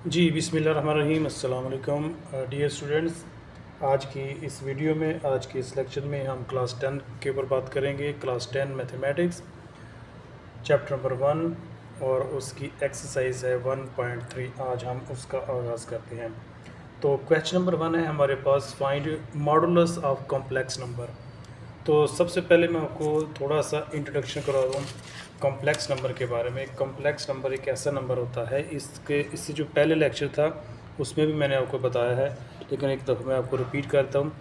जी बिस्मिल्लाहिर्रहमानिर्रहीम अस्सलाम वालेकुम डियर स्टूडेंट्स। आज की इस वीडियो में, आज के इस लेक्चर में हम क्लास 10 के ऊपर बात करेंगे। क्लास 10 मैथमेटिक्स चैप्टर नंबर 1 और उसकी एक्सरसाइज है 1.3। आज हम उसका आगाज़ करते हैं। तो क्वेश्चन नंबर 1 है हमारे पास, find modulus of complex number. तो सबसे पहले मैं आपको थोड़ा सा इंट्रोडक्शन करा दूँ कॉम्प्लेक्स नंबर के बारे में। कॉम्प्लेक्स नंबर एक ऐसा नंबर होता है, इससे जो पहले लेक्चर था उसमें भी मैंने आपको बताया है, लेकिन एक दफ़ा मैं आपको रिपीट करता हूँ।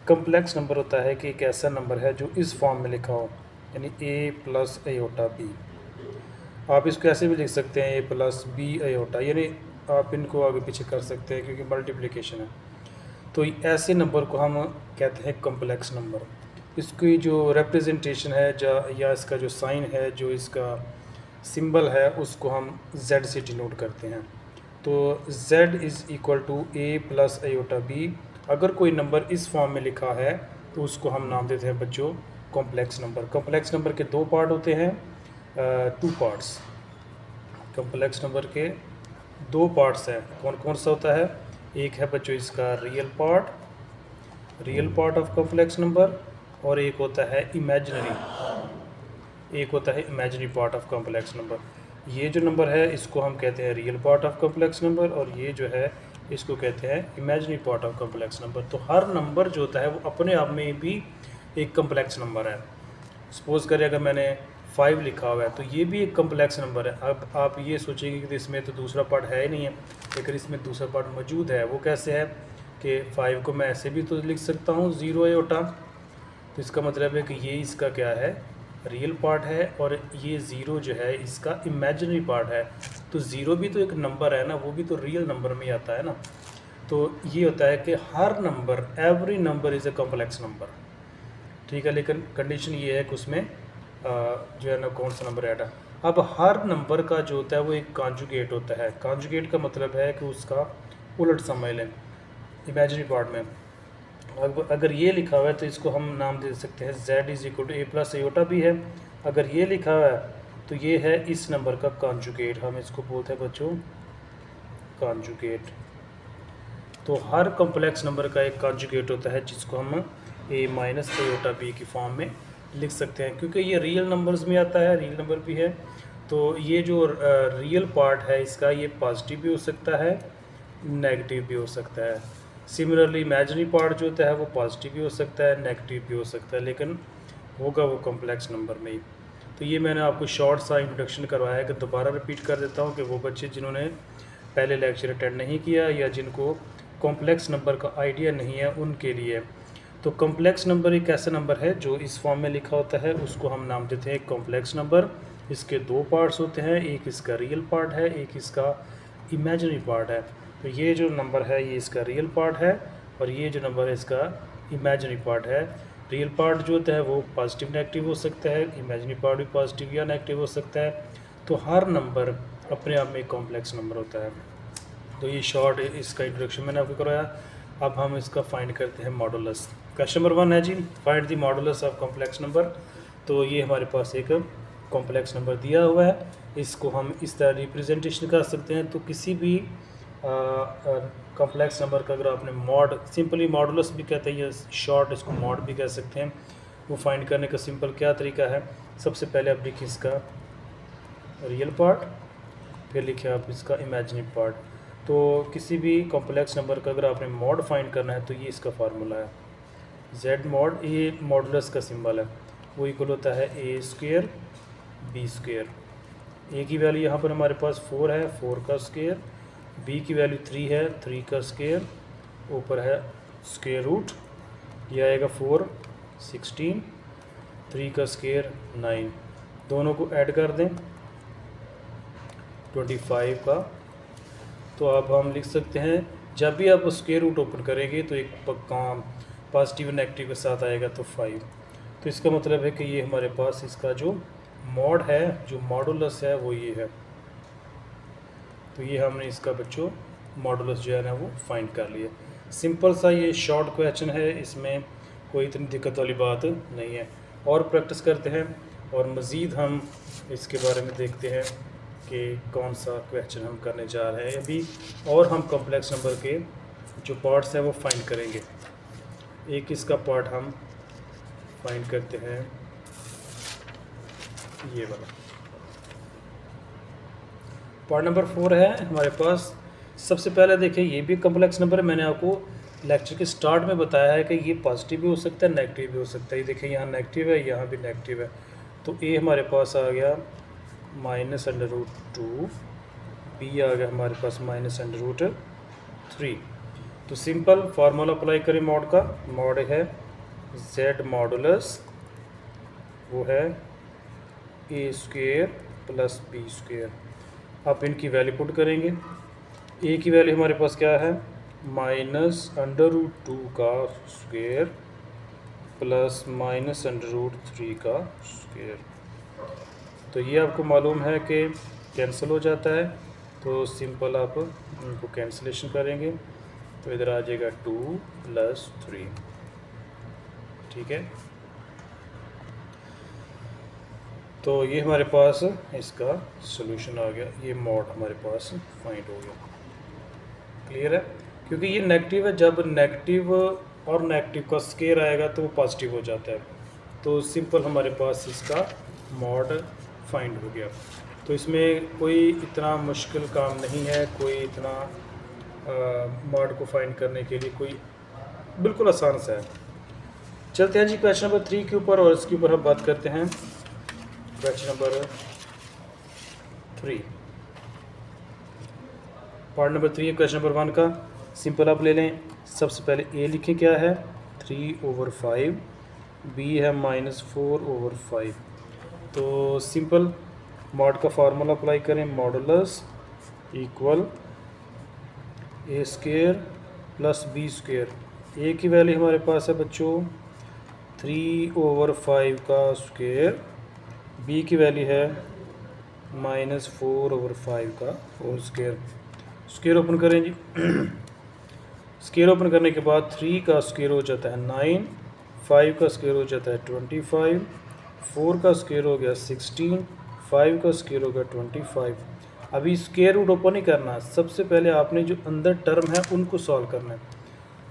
कॉम्प्लेक्स नंबर होता है कि एक ऐसा नंबर है जो इस फॉर्म में लिखा हो, यानी a प्लस एयोटा b। आप इसको ऐसे भी लिख सकते हैं a प्लस b एयोटा, यानी आप इनको आगे पीछे कर सकते हैं क्योंकि मल्टीप्लिकेशन है। तो ऐसे नंबर को हम कहते हैं कॉम्प्लेक्स नंबर। इसकी जो रिप्रेजेंटेशन है या इसका जो साइन है, जो इसका सिंबल है, उसको हम z से डिनोट करते हैं। तो z is equal to a plus iota b। अगर कोई नंबर इस फॉर्म में लिखा है तो उसको हम नाम देते हैं बच्चों कॉम्प्लेक्स नंबर। कॉम्प्लेक्स नंबर के दो पार्ट होते हैं, टू पार्ट्स। कॉम्प्लेक्स नंबर के दो पार्ट्स हैं। कौन कौन सा होता है? एक है बच्चों इसका real part of complex number, और एक होता है imaginary part of complex number. ये जो नंबर है इसको हम कहते हैं real part of complex number, और ये जो है इसको कहते हैं imaginary part of complex number. तो हर नंबर जो होता है वो अपने आप में भी एक कॉम्प्लेक्स नंबर है। सपोज़ करें अगर मैंने 5 लिखा हुआ है तो ये भी एक कॉम्प्लेक्स नंबर है। अब आप ये सोचेंगे कि इसमें तो दूसरा पार्ट है ही नहीं है, लेकिन इसमें दूसरा पार्ट मौजूद है। वो कैसे है कि 5 को मैं ऐसे भी तो लिख सकता हूँ 0 एयोटा। तो इसका मतलब है कि ये इसका क्या है, रियल पार्ट है, और ये 0 जो है इसका इमेजिनरी पार्ट है। तो 0 भी तो एक नंबर है ना, वो भी तो रियल नंबर में आता है ना। तो ये होता है कि हर number, every number is a complex number, ठीक है। लेकिन कंडीशन ये है कि उसमें जो है ना कौन सा नंबर ऐड है। अब हर नंबर का जो होता है वो एक कॉन्जुगेट होता है। कॉन्जुगेट का मतलब है कि उसका उलट समझ लें इमेजिनरी पार्ट में। अब अगर ये लिखा हुआ है तो इसको हम नाम दे सकते हैं z is equal to a plus iota b है। अगर ये लिखा हुआ है तो ये है इस नंबर का कॉन्जुगेट, हम इसको बोलते हैं बच्चों कॉन्जुगेट। तो हर कॉम्प्लेक्स नंबर का एक कॉन्जुगेट होता है जिसको हम a माइनस एयोटा b की फॉर्म में लिख सकते हैं, क्योंकि ये रियल नंबर्स में आता है, रियल नंबर भी है। तो ये जो रियल पार्ट है इसका, ये पॉजिटिव भी हो सकता है, नेगेटिव भी हो सकता है। सिमिलरली इमेजिनरी पार्ट जो होता है वो पॉजिटिव भी हो सकता है, नेगेटिव भी हो सकता है, लेकिन होगा वो कॉम्प्लेक्स नंबर में ही। तो ये मैंने आपको शॉर्ट सा इंट्रोडक्शन करवाया है, कि दोबारा रिपीट कर देता हूँ कि वो बच्चे जिन्होंने पहले लेक्चर अटेंड नहीं किया या जिनको कॉम्प्लेक्स नंबर का आइडिया नहीं है उनके लिए। तो कॉम्प्लेक्स नंबर एक ऐसा नंबर है जो इस फॉर्म में लिखा होता है, उसको हम नाम देते हैं कॉम्प्लेक्स नंबर। इसके दो पार्ट्स होते हैं, एक इसका रियल पार्ट है, एक इसका इमेजिनरी पार्ट है। तो ये जो नंबर है ये इसका रियल पार्ट है, और ये जो नंबर है इसका इमेजिनरी पार्ट है। रियल पार्ट जो होता है वो पॉजिटिव नेगेटिव हो सकता है, इमेजिनरी पार्ट भी पॉजिटिव या नेगेटिव हो सकता है। तो हर नंबर अपने आप में एक कॉम्प्लेक्स नंबर होता है। तो ये शॉर्ट इसका इंट्रोडक्शन मैंने आपको कराया। अब हम इसका फाइंड करते हैं मॉडुलस। क्वेश्चन नंबर 1 है जी, find the modulus of complex number. तो ये हमारे पास एक कॉम्प्लेक्स नंबर दिया हुआ है, इसको हम इस तरह रिप्रेजेंटेशन कर सकते हैं। तो किसी भी कॉम्प्लेक्स नंबर का अगर आपने मॉड, सिंपली मॉडुलस भी कहते हैं, या शॉर्ट इसको मॉड भी कह सकते हैं, वो फाइंड करने का सिंपल क्या तरीका है। सबसे पहले आप लिखिए इसका रियल पार्ट, फिर लिखिए आप इसका इमेजिनरी पार्ट। तो किसी भी कॉम्प्लेक्स नंबर का अगर आपने मॉड फाइंड करना है तो ये इसका फार्मूला है, z मॉड, ये मॉडुलस का सिंबल है, वो इक्वल होता है a square b square. a की वैल्यू यहाँ पर हमारे पास 4 है, 4 का स्क्वेयर, b की वैल्यू 3 है, 3 का स्क्वेयर, ऊपर है स्क्वेयर रूट, ये आएगा 4 16, 3 का स्क्वेयर 9, दोनों को ऐड कर दें 25 का। तो अब हम लिख सकते हैं, जब भी आप स्क्वेयर रूट ओपन करेंगे तो एक पॉजिटिव नेगेटिव के साथ आएगा, तो 5। तो इसका मतलब है कि ये हमारे पास इसका जो मॉड है, जो मॉडुलस है वो ये है। तो ये हमने इसका बच्चों मॉडुलस जो है ना वो फाइंड कर लिया। सिंपल सा ये शॉर्ट क्वेश्चन है, इसमें कोई इतनी दिक्कत वाली बात नहीं है। और प्रैक्टिस करते हैं और मज़ीद हम इसके बारे में देखते हैं कि कौन सा क्वेश्चन हम करने जा रहे हैं अभी, और हम कॉम्प्लेक्स नंबर के जो पार्ट्स हैं वो फाइंड करेंगे। एक इसका पार्ट हम फाइंड करते हैं, ये वाला पार्ट नंबर 4 है हमारे पास। सबसे पहले देखिए ये भी कॉम्प्लेक्स नंबर है। मैंने आपको लेक्चर के स्टार्ट में बताया है कि ये पॉजिटिव भी हो सकता है, नेगेटिव भी हो सकता है। ये देखिए यहाँ नेगेटिव है, यहाँ भी नेगेटिव है। तो ए हमारे पास आ गया -√2, बी आ गया हमारे पास -√3। तो सिंपल फार्मूला अप्लाई करें मॉड का। मॉड है z मॉडुलस, वो है a² + b²। अब इनकी वैल्यू पुट करेंगे। ए की वैल्यू हमारे पास क्या है, -√2 का स्क्वायर प्लस -√3 का स्क्वायर। तो ये आपको मालूम है कि कैंसिल हो जाता है, तो सिंपल आप इनको कैंसिलेशन करेंगे तो इधर आ जाएगा 2 + 3। ठीक है, तो ये हमारे पास इसका सॉल्यूशन आ गया। ये मॉड हमारे पास फाइंड हो गया। क्लियर है, क्योंकि ये नेगेटिव है। जब नेगेटिव और नेगेटिव का स्क्वायर आएगा तो वो पॉजिटिव हो जाता है। तो सिंपल हमारे पास इसका मॉड फाइंड हो गया। तो इसमें कोई इतना मुश्किल काम नहीं है, कोई इतना मॉड को फाइंड करने के लिए कोई बिल्कुल आसान सा है। चलते हैं जी क्वेश्चन नंबर 3 के ऊपर, और इसके ऊपर हम बात करते हैं। क्वेश्चन नंबर 3 पार्ट नंबर 3 है क्वेश्चन नंबर 1 का। सिंपल आप ले लें। सबसे पहले ए लिखें क्या है 3/5, बी है -4/5। तो सिंपल मॉड का फार्मूला अप्लाई करें, मॉडुलस इक्वल a² + b²। ए की वैल्यू हमारे पास है बच्चों 3/5 का स्क्वायर, बी की वैल्यू है -4/5 का होल स्क्वायर। स्क्वायर ओपन करें जी। स्क्वायर ओपन करने के बाद 3 का स्क्वायर हो जाता है 9, 5 का स्क्वायर हो जाता है 25, 4 का स्क्वायर हो गया 16, 5 का स्क्वायर हो गया 25। अभी स्क्वायर रूट ओपन नहीं करना, सबसे पहले आपने जो अंदर टर्म है उनको सॉल्व करना है।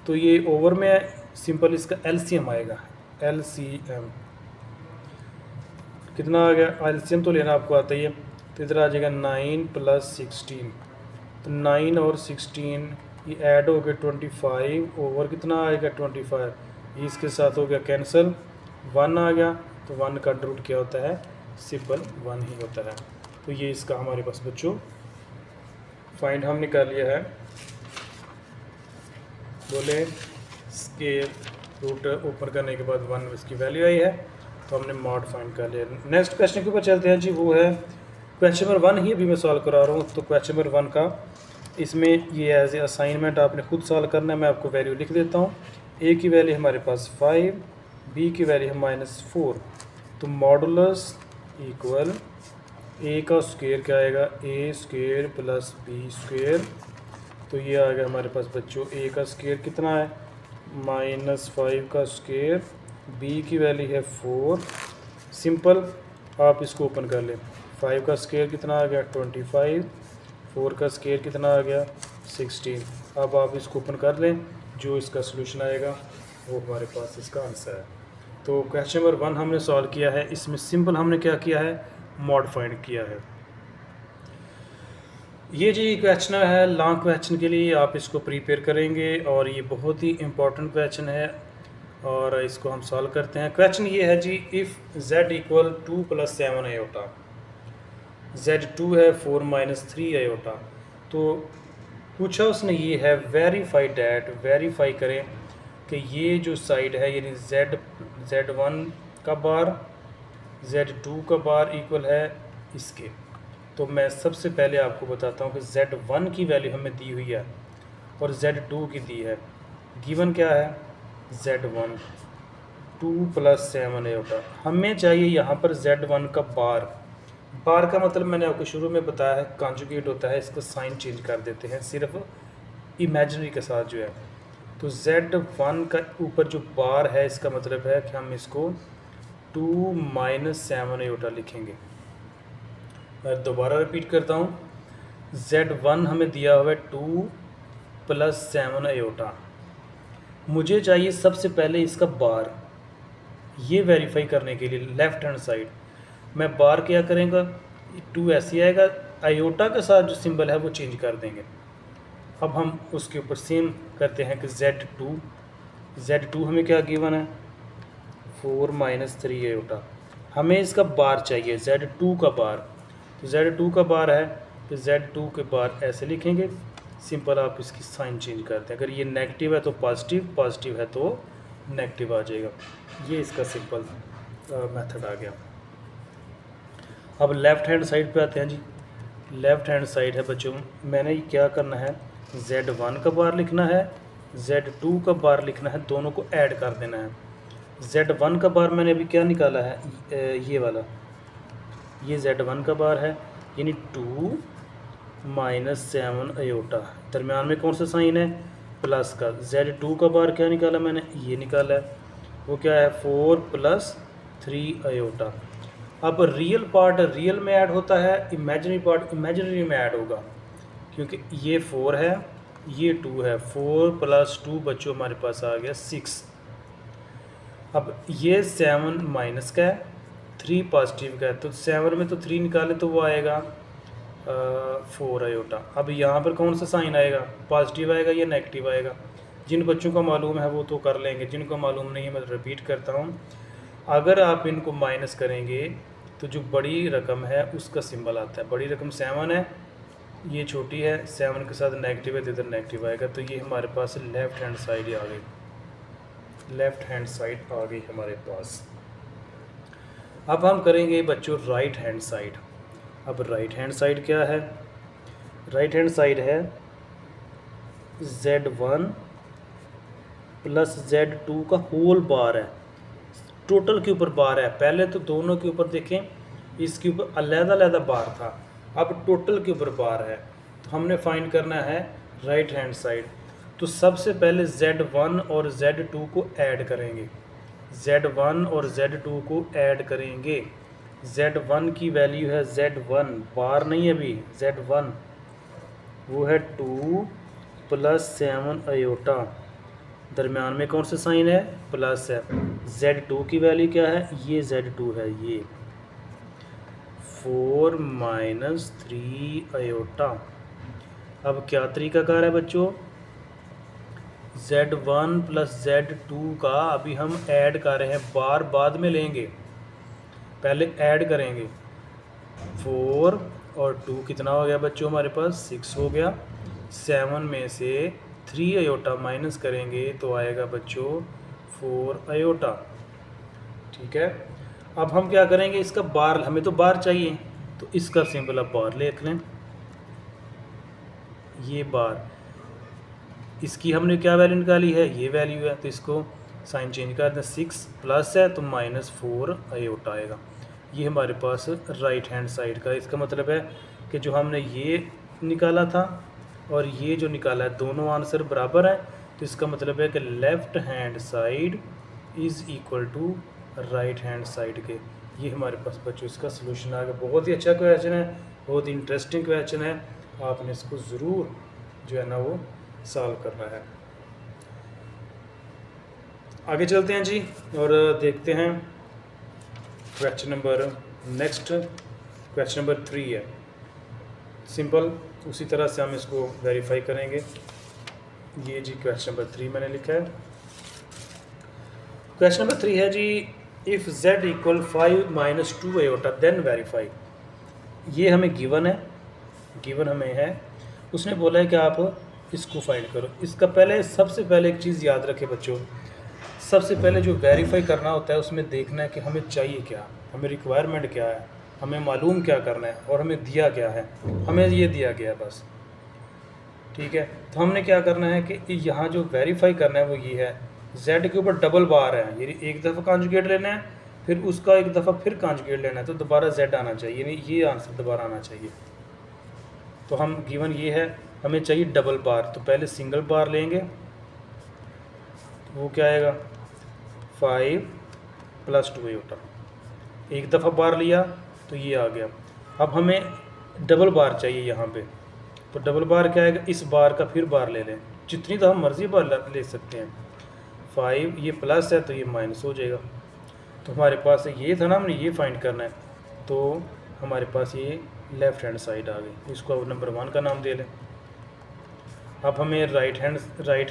तो ये ओवर में सिंपल इसका एलसीएम आएगा। एलसीएम कितना आ गया, एलसीएम तो लेना आपको आता ही है। तो इधर आ जाएगा 9 + 16। तो 9 और 16 ये ऐड हो गया 25, ओवर कितना आएगा 25। ये इसके साथ हो गया कैंसिल, 1 आ गया। तो 1 का अंडर रूट क्या होता है, सिंपल 1 ही होता है। तो ये इसका हमारे पास बच्चों फाइंड हमने कर लिया है। बोले स्केल रूट ओपन करने के बाद 1 इसकी वैल्यू आई है, तो हमने मॉड फाइंड कर लिया। नेक्स्ट क्वेश्चन के ऊपर चलते हैं जी। वो है क्वेश्चन नंबर 1 ही अभी मैं सॉल्व करा रहा हूँ। तो क्वेश्चन नंबर 1 का इसमें ये एज ए असाइनमेंट आपने खुद सॉल्व करना है। मैं आपको वैल्यू लिख देता हूँ। ए की वैल्यू हमारे पास 5, बी की वैल्यू है -4। तो मॉडुलस इक्वल ए का स्क्वायर क्या आएगा, a² + b²। तो ये आ गया हमारे पास बच्चों ए का स्क्वायर कितना है -5 का स्क्वायर, बी की वैल्यू है 4। सिंपल आप इसको ओपन कर लें। 5 का स्क्वायर कितना आ गया 25, 4 का स्क्वायर कितना आ गया 16। अब आप इसको ओपन कर लें, जो इसका सलूशन आएगा वो हमारे पास इसका आंसर है। तो क्वेश्चन नंबर 1 हमने सॉल्व किया है। इसमें सिंपल हमने क्या किया है, मॉड फाइंड किया है। ये जी क्वेश्चन है लॉन्ग क्वेश्चन के लिए आप इसको प्रिपेयर करेंगे, और ये बहुत ही इम्पोर्टेंट क्वेश्चन है, और इसको हम सॉल्व करते हैं। क्वेश्चन ये है जी, इफ़ z = 2 + 7 आयोटा, z2 है 4 - 3 आयोटा। तो पूछा उसने ये है वेरीफाई डैट, वेरीफाई करें कि ये जो साइड है यानी z1 का बार z2 का बार इक्वल है इसके। तो मैं सबसे पहले आपको बताता हूँ कि z1 की वैल्यू हमें दी हुई है और z2 की दी है। गिवन क्या है z1 2 + 7 आयोटा। हमें चाहिए यहाँ पर z1 का बार। बार का मतलब मैंने आपको शुरू में बताया है कॉन्जुगेट होता है, इसका साइन चेंज कर देते हैं सिर्फ इमेजिनरी के साथ जो है। तो z1 का ऊपर जो बार है इसका मतलब है कि हम इसको 2 - 7 आयोटा लिखेंगे। मैं दोबारा रिपीट करता हूँ, Z1 हमें दिया हुआ है 2 + 7 आयोटा। मुझे चाहिए सबसे पहले इसका बार, ये वेरीफाई करने के लिए लेफ़्ट हैंड साइड मैं बार क्या करेंगे, 2 ऐसे आएगा, आयोटा के साथ जो सिंबल है वो चेंज कर देंगे। अब हम उसके ऊपर सेम करते हैं कि Z2 हमें क्या गिवन है 4 - 3 आयोटा। हमें इसका बार चाहिए Z2 का बार, तो Z2 का बार है तो Z2 के बार ऐसे लिखेंगे। सिंपल आप इसकी साइन चेंज करते हैं, अगर ये नेगेटिव है तो पॉजिटिव, पॉजिटिव है तो नेगेटिव आ जाएगा। ये इसका सिंपल मेथड आ गया। अब लेफ़्ट हैंड साइड पे आते हैं जी। लेफ़्ट हैंड साइड है बच्चों, मैंने क्या करना है, Z1 का बार लिखना है, Z2 का बार लिखना है, दोनों को ऐड कर देना है। Z1 का बार मैंने अभी क्या निकाला है, ये वाला, ये Z1 का बार है, यानी 2 - 7 आयोटा। दरम्यान में कौन सा साइन है, प्लस का। Z2 का बार क्या निकाला मैंने, ये निकाला है, वो क्या है 4 + 3 आयोटा। अब रियल पार्ट रियल में ऐड होता है, इमेजिनरी पार्ट इमेजिनरी में ऐड होगा, क्योंकि ये 4 है, ये 2 है, 4 + 2 बच्चों हमारे पास आ गया 6। अब ये 7 माइनस का है, 3 पॉजिटिव का है, तो 7 में तो 3 निकाले तो वो आएगा 4 आयोटा। अब यहाँ पर कौन सा साइन आएगा, पॉजिटिव आएगा या नेगेटिव आएगा। जिन बच्चों को मालूम है वो तो कर लेंगे, जिनको मालूम नहीं है मैं रिपीट करता हूँ। अगर आप इनको माइनस करेंगे तो जो बड़ी रकम है उसका सिंबल आता है। बड़ी रकम 7 है, ये छोटी है, 7 के साथ नेगेटिव है तो इधर नेगेटिव आएगा। तो ये हमारे पास लेफ़्ट हैंड साइड आ गई, लेफ़्ट हैंड साइड आ गई हमारे पास। अब हम करेंगे बच्चों राइट हैंड साइड। अब राइट हैंड साइड क्या है, राइट हैंड साइड है Z1 + Z2 का होल बार है, टोटल के ऊपर बार है। पहले तो दोनों के ऊपर देखें, इसके ऊपर अलग-अलग बार था, अब टोटल के ऊपर बार है। तो हमने फाइंड करना है राइट हैंड साइड। तो सबसे पहले Z1 और Z2 को ऐड करेंगे, Z1 और Z2 को ऐड करेंगे। Z1 की वैल्यू है Z1, बार नहीं है अभी, Z1 वो है 2 + 7 आयोटा। दरम्यान में कौन सा साइन है, प्लस है। Z2 की वैल्यू क्या है, ये Z2 है, ये 4 - 3 आयोटा। अब क्या तरीकाकार है बच्चों, Z1 + Z2 का अभी हम ऐड कर रहे हैं, बार बाद में लेंगे, पहले ऐड करेंगे। 4 और 2 कितना हो गया बच्चों हमारे पास, 6 हो गया। 7 में से 3 आयोटा माइनस करेंगे तो आएगा बच्चों 4 आयोटा। ठीक है, अब हम क्या करेंगे, इसका बार, हमें तो बार चाहिए तो इसका सिंपल आप बार लिख लें। ये बार, इसकी हमने क्या वैल्यू निकाली है, ये वैल्यू है, तो इसको साइन चेंज कर दें, 6 प्लस है तो -4 आयोटा आएगा। ये हमारे पास राइट हैंड साइड का, इसका मतलब है कि जो हमने ये निकाला था और ये जो निकाला है दोनों आंसर बराबर है। तो इसका मतलब है कि left hand side is equal to right hand side के। ये हमारे पास बच्चों इसका सलूशन आ गया। बहुत ही अच्छा क्वेश्चन है, बहुत इंटरेस्टिंग क्वेश्चन है, आपने इसको ज़रूर जो है ना वो सॉल्व करना है। आगे चलते हैं जी और देखते हैं question number, next question number 3 है। सिंपल उसी तरह से हम इसको वेरीफाई करेंगे। ये जी क्वेश्चन नंबर 3 मैंने लिखा है। क्वेश्चन नंबर 3 है जी, if Z = 5 - 2 iota then verify. ये हमें गिवन है, गिवन हमें है, उसने बोला है कि आप इसको फाइंड करो। इसका पहले सबसे पहले एक चीज़ याद रखें बच्चों, सबसे पहले जो वेरीफाई करना होता है उसमें देखना है कि हमें चाहिए क्या, हमें रिक्वायरमेंट क्या है, हमें मालूम क्या करना है और हमें दिया क्या है। हमें ये दिया गया है बस, ठीक है। तो हमने क्या करना है कि यहाँ जो वेरीफाई करना है वो ये है, Z के ऊपर डबल बार है, यानी एक दफ़ा कॉन्जुगेट लेना है, फिर उसका एक दफ़ा फिर कॉन्जुगेट लेना है, तो दोबारा Z आना चाहिए, यानी ये आंसर दोबारा आना चाहिए। तो हम गिवन ये है, हमें चाहिए डबल बार, तो पहले सिंगल बार लेंगे, तो वो क्या आएगा 5 + 2 आयोटा। एक दफ़ा बार लिया तो ये आ गया। अब हमें डबल बार चाहिए यहाँ पे, तो डबल बार क्या आएगा, इस बार का फिर बार ले लें, जितनी तो हम मर्ज़ी बार ले सकते हैं। 5 ये प्लस है तो ये माइनस हो जाएगा। तो हमारे पास ये था ना, हमने ये फाइंड करना है, तो हमारे पास ये लेफ़्ट हैंड साइड आ गई। इसको अब नंबर 1 का नाम दे लें। अब हमें राइट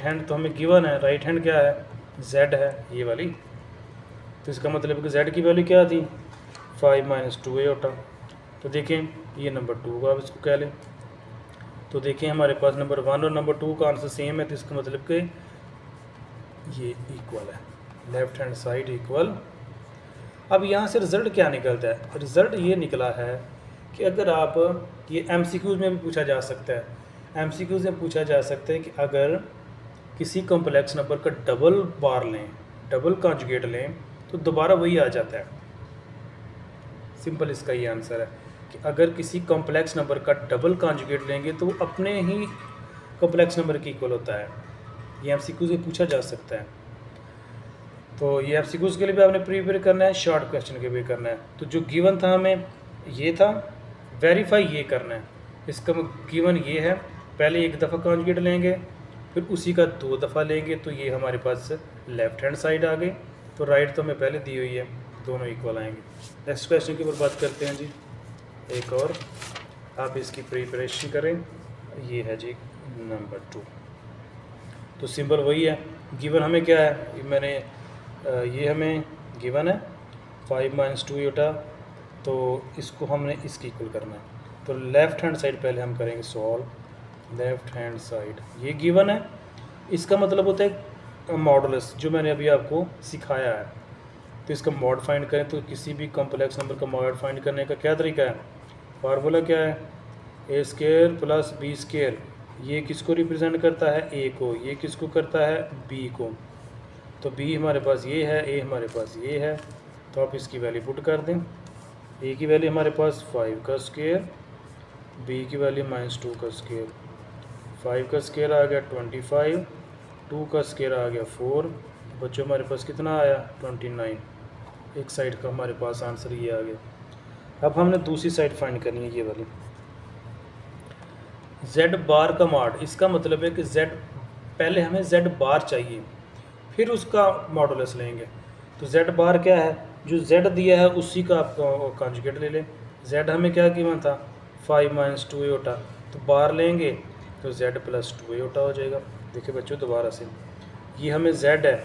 हैंड तो हमें गिवन है, राइट हैंड क्या है, z है ये वाली। तो इसका मतलब कि z की वैल्यू क्या थी, 5 - 2 आयोटा। तो देखें ये नंबर 2 का, अब इसको कह लें। तो देखें हमारे पास नंबर 1 और नंबर 2 का आंसर सेम है, तो इसका मतलब कि ये इक्वल है, लेफ़्ट हैंड साइड इक्वल। अब यहाँ से रिज़ल्ट क्या निकलता है, रिज़ल्ट ये निकला है कि अगर आप, ये MCQs में भी पूछा जा सकता है, MCQs में पूछा जा सकता है कि अगर किसी कॉम्प्लेक्स नंबर का डबल बार लें, डबल कॉन्जुगेट लें, तो दोबारा वही आ जाता है। सिंपल इसका ये आंसर है कि अगर किसी कॉम्प्लेक्स नंबर का डबल कॉन्जुगेट लेंगे तो वो अपने ही कॉम्प्लेक्स नंबर के इक्वल होता है। ये MCQs से पूछा जा सकता है। तो ये MCQs के लिए भी आपने प्रिपेयर करना है, शॉर्ट क्वेश्चन के भी करना है। तो जो गिवन था हमें ये था, वेरीफाई ये करना है। इसका गिवन ये है, पहले एक दफ़ा कॉन्जुगेट लेंगे, फिर उसी का 2 दफ़ा लेंगे, तो ये हमारे पास लेफ़्ट हैंड साइड आ गई। तो राइट तो हमें पहले दी हुई है, दोनों इक्वल आएंगे। नेक्स्ट क्वेश्चन की ऊपर बात करते हैं जी, एक और आप इसकी प्रिपरेशन करें। ये है जी नंबर 2। तो सिंबल वही है, गिवन हमें क्या है, मैंने ये हमें गिवन है 5 - 2 आयोटा, तो इसको हमने इसकी इक्वल करना है। तो लेफ़्ट हैंड साइड पहले हम करेंगे सॉल्व। लेफ़्ट हैंड साइड ये गिवन है, इसका मतलब होता है मॉडुलस, जो मैंने अभी आपको सिखाया है। तो इसका मॉड फाइंड करें, तो किसी भी कॉम्प्लेक्स नंबर का मॉड फाइंड करने का क्या तरीका है, फार्मूला क्या है, a² + b²। ये किसको रिप्रेजेंट करता है, a को, ये किसको करता है, b को। तो b हमारे पास ये है, a हमारे पास ये है। तो आप इसकी वैल्यू पुट कर दें। a की वैल्यू हमारे पास 5 का स्क्वायर, b की वैल्यू -2 का स्क्वायर। 5 का स्क्वायर आ गया 25, 2 का स्क्वायर आ गया 4। बच्चों हमारे पास कितना आया, 29। एक साइड का हमारे पास आंसर ये आ गया। अब हमने दूसरी साइड फाइंड करनी है, ये वाली z बार का मॉड। इसका मतलब है कि z, पहले हमें z बार चाहिए, फिर उसका मॉडुलस लेंगे। तो z बार क्या है, जो z दिया है उसी का आप कॉन्जुगेट ले लें। z हमें क्या कीमत था, 5 - 2 आयोटा, तो बार लेंगे तो z + 2 आयोटा हो जाएगा। देखिए बच्चों दोबारा से, ये हमें z है,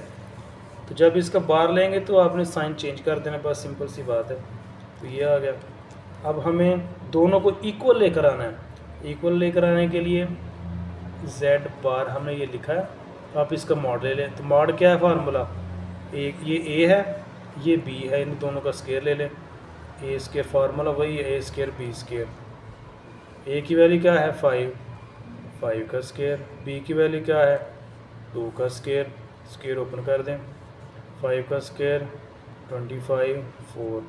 तो जब इसका बार लेंगे तो आपने साइन चेंज कर देना, बस सिंपल सी बात है। तो ये आ गया। अब हमें दोनों को इक्वल लेकर आना है। इक्वल लेकर आने के लिए z बार हमने ये लिखा है, तो आप इसका मॉड ले लें। तो मॉड क्या है, फार्मूला, एक ये a है, ये b है, इन दोनों का स्क्वायर ले लें। a² फार्मूला वही है, a² b²। a की वैल्यू क्या है, 5 का स्क्वायर, b की वैल्यू क्या है, 2 का स्क्वायर। स्क्वायर ओपन कर दें, 5 का स्क्वायर 25, 4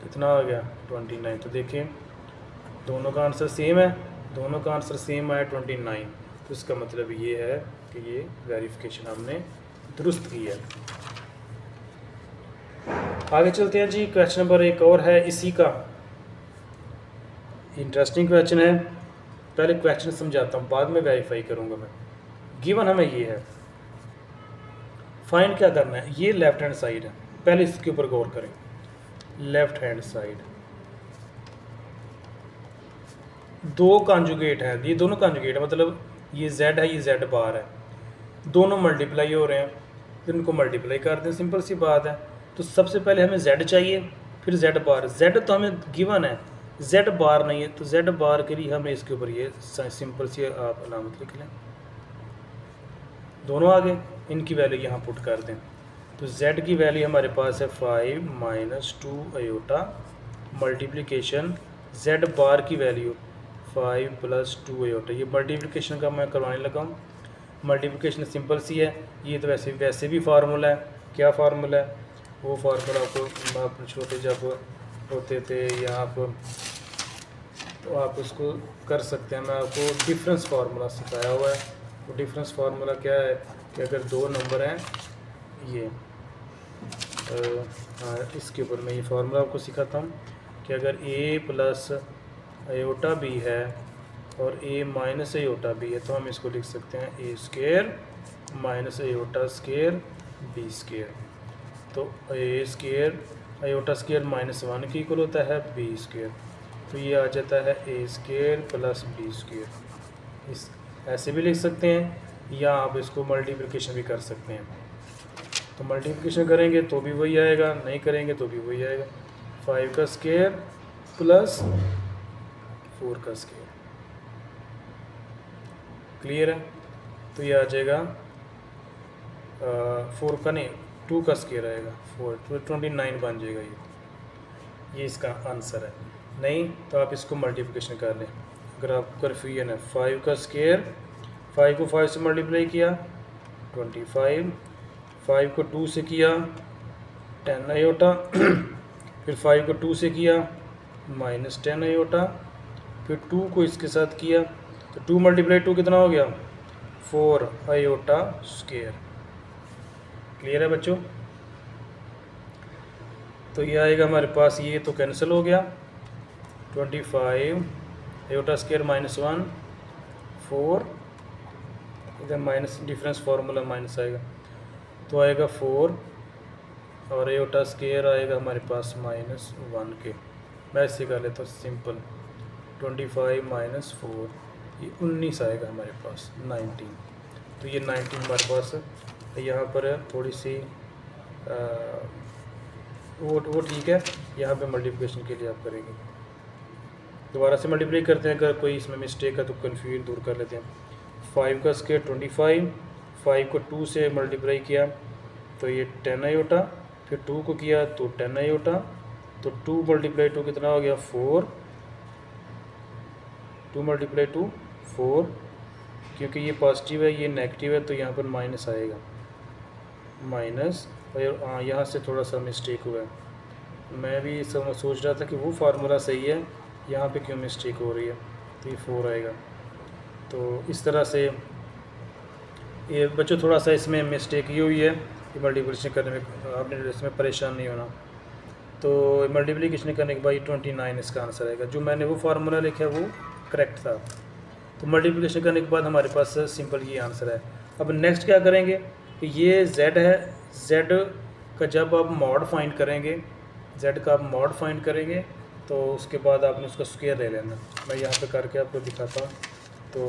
कितना आ गया, 29। तो देखिए दोनों का आंसर सेम है, दोनों का आंसर सेम आया 29। तो इसका मतलब ये है कि ये वेरिफिकेशन हमने दुरुस्त की है। आगे चलते हैं जी, क्वेश्चन नंबर एक और है इसी का, इंटरेस्टिंग क्वेश्चन है। पहले क्वेश्चन समझाता हूँ, बाद में वेरीफाई करूँगा मैं। गिवन हमें ये है, फाइंड क्या करना है, ये लेफ्ट हैंड साइड है, पहले इसके ऊपर गौर करें। लेफ्ट हैंड साइड, दो कॉन्जुगेट है, ये दोनों कॉन्जुगेट है, मतलब ये z है, ये z बार है, दोनों मल्टीप्लाई हो रहे हैं, फिर इनको मल्टीप्लाई कर दें, सिंपल सी बात है। तो सबसे पहले हमें z चाहिए, फिर z बार। z तो हमें गिवन है, z बार नहीं है, तो z बार के लिए हमें इसके ऊपर ये सिंपल सी आप अलामत लिख लें। दोनों आगे, इनकी वैल्यू यहाँ पुट कर दें। तो z की वैल्यू हमारे पास है 5 - 2 आयोटा मल्टीप्लिकेशन z बार की वैल्यू 5 + 2 आयोटा। ये मल्टीप्लिकेशन का मैं करवाने लगा हूँ। मल्टीप्लिकेशन सिंपल सी है, ये तो वैसे भी फार्मूला है। क्या फार्मूला है, वो फार्मूला आपको आप छोटे जब होते थे या आप, तो आप उसको कर सकते हैं। मैं आपको डिफरेंस फार्मूला सिखाया हुआ है। तो डिफरेंस फार्मूला क्या है कि अगर दो नंबर हैं, ये इसके ऊपर मैं ये फार्मूला आपको सिखाता हूँ कि अगर a + आयोटा बी है और ए माइनस आयोटा बी है, तो हम इसको लिख सकते हैं A square minus iota square B square. तो ए स्क्वायर आयोटा स्क्वायर -1 की इक्वल होता है बी स्क्वायर, तो ये आ जाता है ए स्क्वायर प्लस बी स्क्वायर। इस ऐसे भी लिख सकते हैं या आप इसको मल्टीप्लिकेशन भी कर सकते हैं। तो मल्टीप्लिकेशन करेंगे तो भी वही आएगा, नहीं करेंगे तो भी वही आएगा। 5 का स्क्वायर प्लस 4 का स्क्वायर। क्लियर है? तो ये आ जाएगा 4 का नहीं 2 का स्क्वायर आएगा 4, तो 29 बन जाएगा ये इसका आंसर है। नहीं तो आप इसको मल्टीप्लिकेशन कर लें। अगर आपको कन्फ्यूजन है 5 का स्क्वायर, 5 को 5 से मल्टीप्लाई किया 25, 5 को 2 से किया 10 आयोटा, फिर 5 को 2 से किया -10 आयोटा, फिर 2 को इसके साथ किया तो 2 मल्टीप्लाई 2 कितना हो गया 4 आयोटा स्क्वायर। क्लियर है बच्चों? तो ये आएगा हमारे पास, ये तो कैंसिल हो गया 25 आयोटा स्क्वायर -1 4, इधर माइनस डिफरेंस फार्मूला माइनस आएगा तो आएगा 4 और आयोटा स्क्वायर आएगा हमारे पास -1 के। मैं ऐसे कर लेता हूँ सिंपल 25 - 4 ये 19 आएगा हमारे पास 19। तो ये 19 हमारे पास यहाँ पर थोड़ी सी वो ठीक है। यहाँ पे मल्टीप्लिकेशन के लिए आप करेंगे, दोबारा से मल्टीप्लाई करते हैं। अगर कोई इसमें मिस्टेक है तो कन्फ्यूजन दूर कर लेते हैं। 5 का स्क्वायर 25, 5 को 2 से मल्टीप्लाई किया तो ये 10 आयोटा, फिर 2 को किया तो 10 आयोटा, तो 2 मल्टीप्लाई 2 कितना हो गया 4, 2 मल्टीप्लाई 2 4, क्योंकि ये पॉजिटिव है ये नेगेटिव है तो यहाँ पर माइनस आएगा माइनस। और यहाँ से थोड़ा सा मिस्टेक हुआ है। मैं भी सोच रहा था कि वो फार्मूला सही है, यहाँ पे क्यों मिस्टेक हो रही है, तो ये 4 आएगा। तो इस तरह से ये बच्चों थोड़ा सा इसमें मिस्टेक ये हुई है कि मल्टीप्लिकेशन करने में आपने इसमें परेशान नहीं होना। तो मल्टीप्लिकेशन करने के बाद 29 इसका आंसर आएगा। जो मैंने वो फार्मूला लिखा है वो करेक्ट था। तो मल्टीप्लिकेशन करने के बाद हमारे पास सिंपल ये आंसर है। अब नेक्स्ट क्या करेंगे कि ये z है, z का जब आप मॉड फाइंड करेंगे, z का आप मॉड फाइंड करेंगे तो उसके बाद आपने उसका स्क्वायर ले लेना। मैं यहाँ पे करके आपको दिखाता हूँ। तो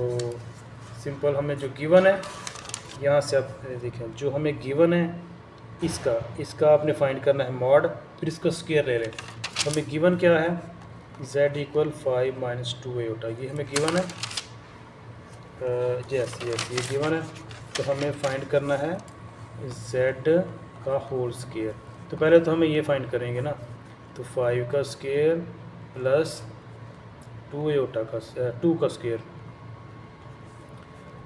सिंपल हमें जो गिवन है यहाँ से आप देखें, जो हमें गिवन है इसका आपने फाइंड करना है मॉड, फिर इसका स्क्वायर ले लें। तो हमें गिवन क्या है z = 5 - 2 आयोटा, ये हमें गिवन है। यस ये गिवन है। तो हमें फाइंड करना है z का होल स्क्वायर। तो पहले तो हमें ये फाइंड करेंगे ना, तो 5 का स्क्वायर प्लस 2 आयोटा का 2 का स्क्वायर,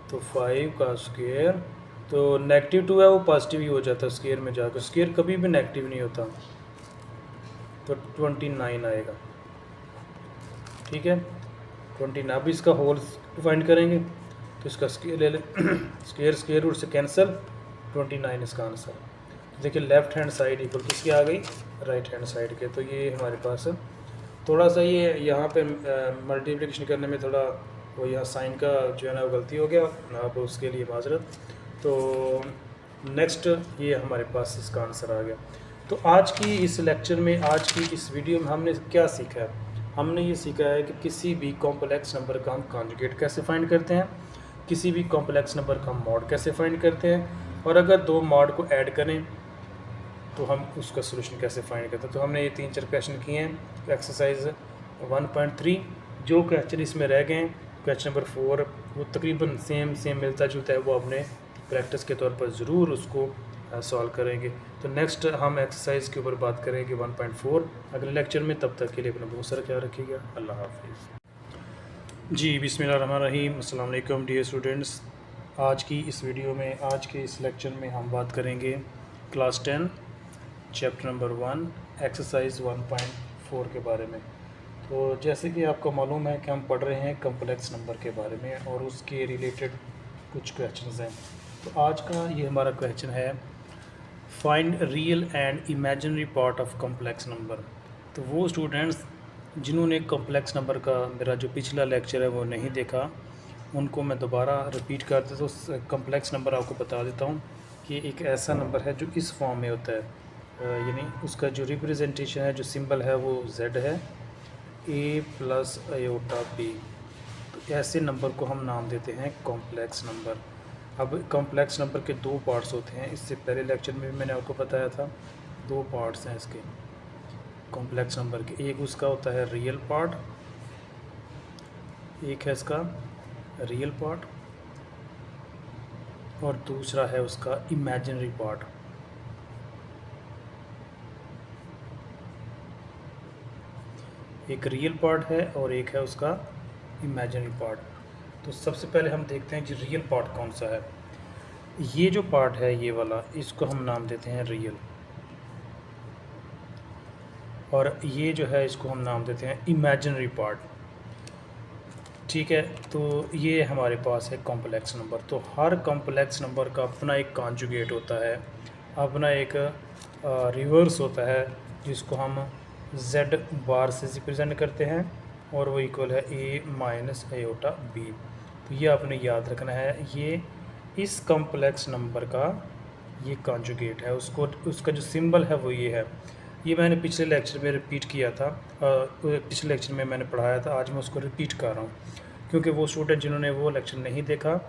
तो 5 का स्क्वायर, तो नेगेटिव 2 है वो पॉजिटिव ही हो जाता है स्क्वायर में जाकर, स्क्वायर कभी भी नेगेटिव नहीं होता। तो 29 आएगा, ठीक है 29। अब इसका होल फाइंड करेंगे तो इसका स्क्वायर ले लें, स्क्वायर रूट से कैंसिल, 29 इसका आंसर। देखिए लेफ्ट हैंड साइड इक्वल किसकी आ गई, राइट हैंड साइड के। तो ये हमारे पास थोड़ा सा ये यहाँ पे मल्टीप्लिकेशन करने में थोड़ा वो यहाँ साइन का जो है ना गलती हो गया, आप उसके लिए माजरत। तो नेक्स्ट ये हमारे पास इसका आंसर आ गया। तो आज की इस लेक्चर में, आज की इस वीडियो में हमने क्या सीखा है, हमने ये सीखा है कि किसी भी कॉम्प्लेक्स नंबर का हम कॉन्जुगेट कैसे फाइंड करते हैं, किसी भी कॉम्प्लेक्स नंबर का मॉड कैसे फाइंड करते हैं, और अगर दो मॉड को ऐड करें तो हम उसका सोल्यूशन कैसे फाइंड करते हैं। तो हमने ये 3-4 क्वेश्चन किए हैं। एक्सरसाइज 1.3 जो क्वेश्चन इसमें रह गए हैं, क्वेश्चन नंबर 4 वो तकरीबन सेम मिलता जुलता है, वो अपने प्रैक्टिस के तौर पर ज़रूर उसको सॉल्व करेंगे। तो नेक्स्ट हम एक्सरसाइज के ऊपर बात करेंगे 1.4 अगले लेक्चर में। तब तक के लिए अपना बहुत सारा ख्याल रखिएगा। अल्लाह हाफिज़। जी बिस्मिल्लाहिर्रहमानिर्रहीम। अस्सलाम वालेकुम डियर स्टूडेंट्स। आज की इस वीडियो में, आज के इस लेक्चर में हम बात करेंगे क्लास 10 चैप्टर नंबर 1 एक्सरसाइज 1.4 के बारे में। तो जैसे कि आपको मालूम है कि हम पढ़ रहे हैं कम्प्लेक्स नंबर के बारे में और उसके रिलेटेड कुछ क्वेश्चंस हैं। तो आज का ये हमारा क्वेश्चन है find real and imaginary part of complex number. तो वो स्टूडेंट्स जिन्होंने कॉम्प्लेक्स नंबर का मेरा जो पिछला लेक्चर है वो नहीं देखा, उनको मैं दोबारा रिपीट कर देता हूँ। कॉम्प्लेक्स नंबर आपको बता देता हूँ कि एक ऐसा नंबर है जो इस फॉर्म में होता है, यानी उसका जो रिप्रेजेंटेशन है, जो सिंबल है वो z है, a प्लस आयोटा b। तो ऐसे नंबर को हम नाम देते हैं कॉम्प्लेक्स नंबर। अब कॉम्प्लेक्स नंबर के दो पार्ट्स होते हैं, इससे पहले लेक्चर में भी मैंने आपको बताया था। दो पार्ट्स हैं इसके कॉम्प्लेक्स नंबर के, एक उसका होता है रियल पार्ट, एक है इसका रियल पार्ट, और दूसरा है उसका इमेजिनरी पार्ट। एक रियल पार्ट है और एक है उसका इमेजिनरी पार्ट। तो सबसे पहले हम देखते हैं कि रियल पार्ट कौन सा है। ये जो पार्ट है ये वाला, इसको हम नाम देते हैं रियल, और ये जो है इसको हम नाम देते हैं इमेजिनरी पार्ट। ठीक है, तो ये हमारे पास है कॉम्प्लेक्स नंबर। तो हर कॉम्प्लेक्स नंबर का अपना एक कॉन्जुगेट होता है, अपना एक रिवर्स होता है, जिसको हम z बार से रिप्रेजेंट करते हैं, और वो इक्वल है a माइनस आयोटा b। तो ये आपने याद रखना है, ये इस कॉम्प्लेक्स नंबर का ये कॉन्जुगेट है, उसका जो सिंबल है वो ये है। ये मैंने पिछले लेक्चर में रिपीट किया था, पिछले लेक्चर में मैंने पढ़ाया था, आज मैं उसको रिपीट कर रहा हूँ, क्योंकि वो स्टूडेंट जिन्होंने वो लेक्चर नहीं देखा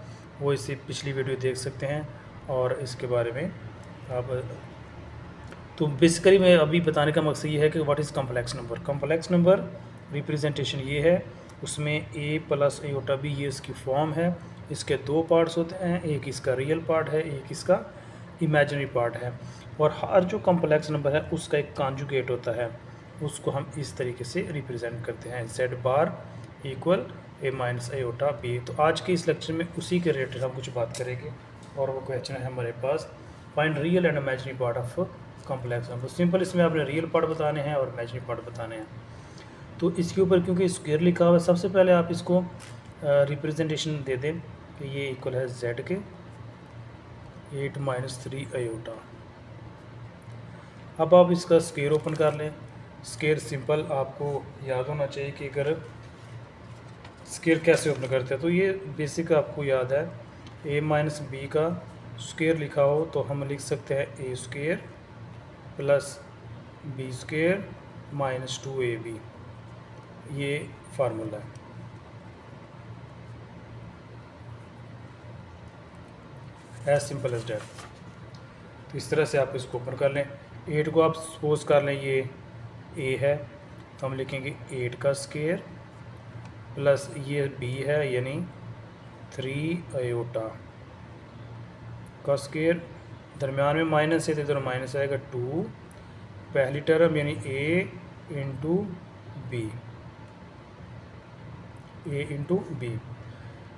वो इसे पिछली वीडियो देख सकते हैं और इसके बारे में आप। तो बेसिकली मैं अभी बताने का मकसद ये है कि what is complex number. Complex number representation ये है, उसमें a प्लस आयोटा b ये इसकी फॉर्म है। इसके दो पार्ट्स होते हैं, एक इसका रियल पार्ट है, एक इसका इमेजिनरी पार्ट है। और हर जो कॉम्प्लेक्स नंबर है उसका एक कॉन्जुगेट होता है, उसको हम इस तरीके से रिप्रेजेंट करते हैं, z bar equal a minus iota b। तो आज के इस लेक्चर में उसी के रिलेटेड हम कुछ बात करेंगे, और वो क्वेश्चन है हमारे पास, find real and imaginary part of complex number. Simple इसमें आपने रियल पार्ट बताने हैं और इमेजिनरी पार्ट बताने हैं। तो इसके ऊपर क्योंकि स्क्वायर लिखा हुआ है, सबसे पहले आप इसको रिप्रेजेंटेशन दे दें कि ये इक्वल है z के 8 माइनस 3 आयोटा। अब आप इसका स्क्वायर ओपन कर लें। स्क्वायर सिंपल आपको याद होना चाहिए कि अगर स्क्वायर कैसे ओपन करते हैं, तो ये बेसिक आपको याद है, a माइनस बी का स्क्वायर लिखा हो तो हम लिख सकते हैं a square plus b square minus 2ab, ये फार्मूला है। As simple as that. तो इस तरह से आप इसको ओपन कर लें। 8 को आप सपोज कर लें ये a है, तो हम लिखेंगे 8 का स्क्वायर प्लस ये b है यानी 3 आयोटा का स्क्वायर, दरमियान में माइनस है तो इधर माइनस आएगा 2, पहली टर्म यानी a इंटू बी।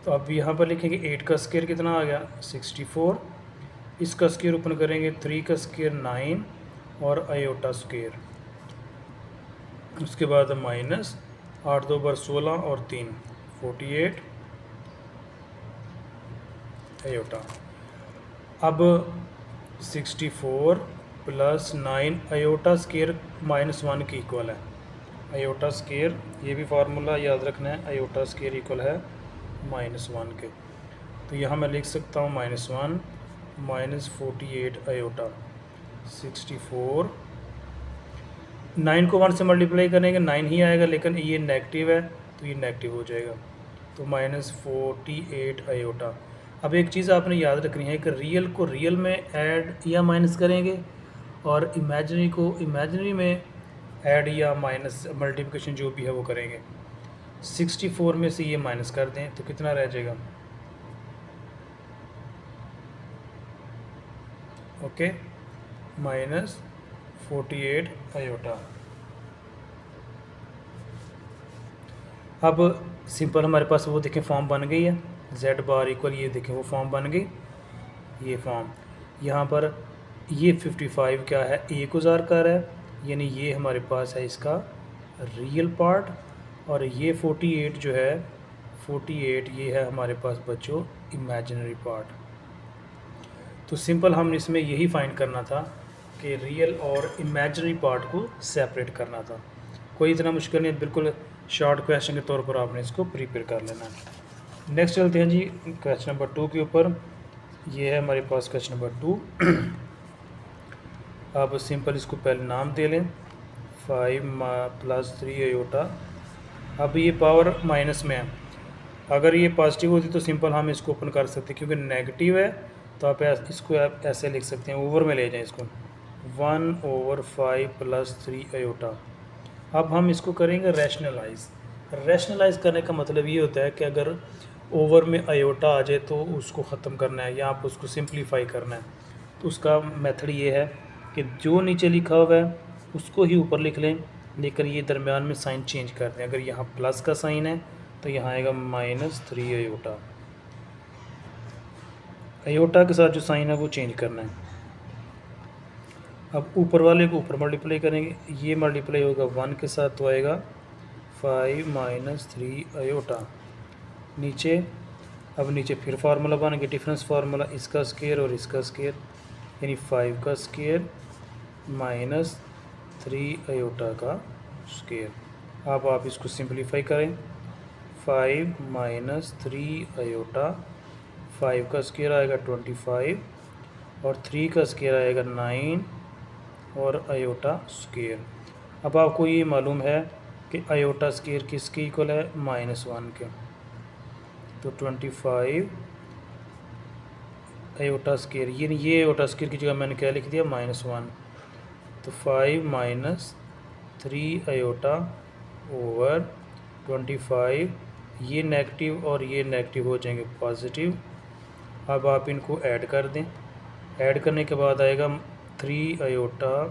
तो अब यहाँ पर लिखेंगे 8 का स्क्वायर कितना आ गया 64, इसका स्क्वायर ओपन करेंगे 3 का स्क्वायर 9 और आयोटा स्क्वायर, उसके बाद माइनस 8 2 बार 16 और 3 48 आयोटा। अब 64 प्लस 9 आयोटा स्क्वायर माइनस 1 के इक्वल है। आयोटा स्क्वायर, ये भी फार्मूला याद रखना है, आयोटा स्क्वायर इक्वल है -1 के। तो यहाँ मैं लिख सकता हूँ -1 माइनस 48 आयोटा 64। 9 को 1 से मल्टीप्लाई करेंगे 9 ही आएगा, लेकिन ये नेगेटिव है तो ये नेगेटिव हो जाएगा, तो -48 आयोटा। अब एक चीज़ आपने याद रखनी है कि रियल को रियल में ऐड या माइनस करेंगे, और इमेजिनरी को इमेजिनरी में ऐड या माइनस मल्टीप्लिकेशन जो भी है वो करेंगे। 64 में से ये माइनस कर दें तो कितना रह जाएगा, ओके, -48 आयोटा। अब सिंपल हमारे पास वो देखें फॉर्म बन गई है, z बार इक्वल, ये देखें वो फॉर्म बन गई, ये फॉर्म। यहाँ पर ये 55 क्या है, a को ज़ार कर है, यानी ये हमारे पास है इसका रियल पार्ट, और ये 48 जो है 48 ये है हमारे पास बच्चों इमेजिनरी पार्ट। तो सिंपल हम इसमें यही फाइंड करना था कि रियल और इमेजिनरी पार्ट को सेपरेट करना था। कोई इतना मुश्किल नहीं, बिल्कुल शॉर्ट क्वेश्चन के तौर पर आपने इसको प्रिपेयर कर लेना है। नेक्स्ट चलते हैं जी क्वेश्चन नंबर 2 के ऊपर। ये है हमारे पास क्वेश्चन नंबर 2। अब सिंपल इसको पहले नाम दे लें 5 + 3 अयोटा। अब ये पावर माइनस में है, अगर ये पॉजिटिव होती तो सिंपल हम इसको ओपन कर सकते, क्योंकि नेगेटिव है तो आप इसको आप ऐसे लिख सकते हैं, ओवर में ले जाएं इसको 1/5 + 3 अयोटा। अब हम इसको करेंगे रैशनलाइज। रैशनलाइज करने का मतलब ये होता है कि अगर ओवर में अयोटा आ जाए तो उसको ख़त्म करना है या आप उसको सिंप्लीफाई करना है। तो उसका मेथड ये है कि जो नीचे लिखा हुआ है उसको ही ऊपर लिख लें, लेकर ये दरमियान में साइन चेंज कर दें। अगर यहाँ प्लस का साइन है तो यहाँ आएगा -3 अयोटा। अयोटा के साथ जो साइन है वो चेंज करना है। अब ऊपर वाले को ऊपर मल्टीप्लाई करेंगे, ये मल्टीप्लाई होगा 1 के साथ तो आएगा 5 - 3 अयोटा। नीचे अब नीचे फिर फार्मूला बन गया, डिफरेंस फार्मूला, इसका स्क्वायर और इसका स्क्वायर, यानी 5 का स्क्वायर -3 अयोटा का स्क्वायर। अब आप इसको सिंप्लीफाई करें, 5 - 3 अयोटा, 5 का स्क्वायर आएगा 25 और 3 का स्क्वायर आएगा 9 और अयोटा स्क्वायर। अब आपको ये मालूम है कि अयोटा स्क्वायर किसके इक्वल है, -1 के। तो 25 अयोटा स्क्वायर, ये अयोटा स्क्वायर की जगह मैंने क्या लिख दिया, -1। तो 5 - 3 अयोटा ओवर 25, ये नेगेटिव और ये नेगेटिव हो जाएंगे पॉजिटिव। अब आप इनको ऐड कर दें, ऐड करने के बाद आएगा 3 अयोटा,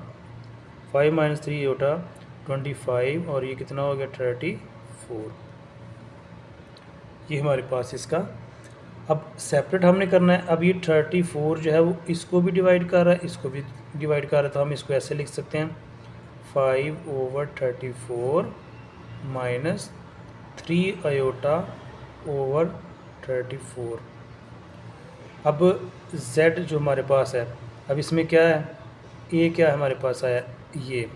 5 - 3 अयोटा 25 और ये कितना हो गया 34। ये हमारे पास इसका अब सेपरेट हमने करना है। अब ये 34 जो है वो इसको भी डिवाइड कर रहा है, इसको भी डिवाइड कर रहा है, तो हम इसको ऐसे लिख सकते हैं 5/34 - 3 अयोटा ओवर 34। अब z जो हमारे पास है, अब इसमें क्या है, a क्या हमारे पास आया, ये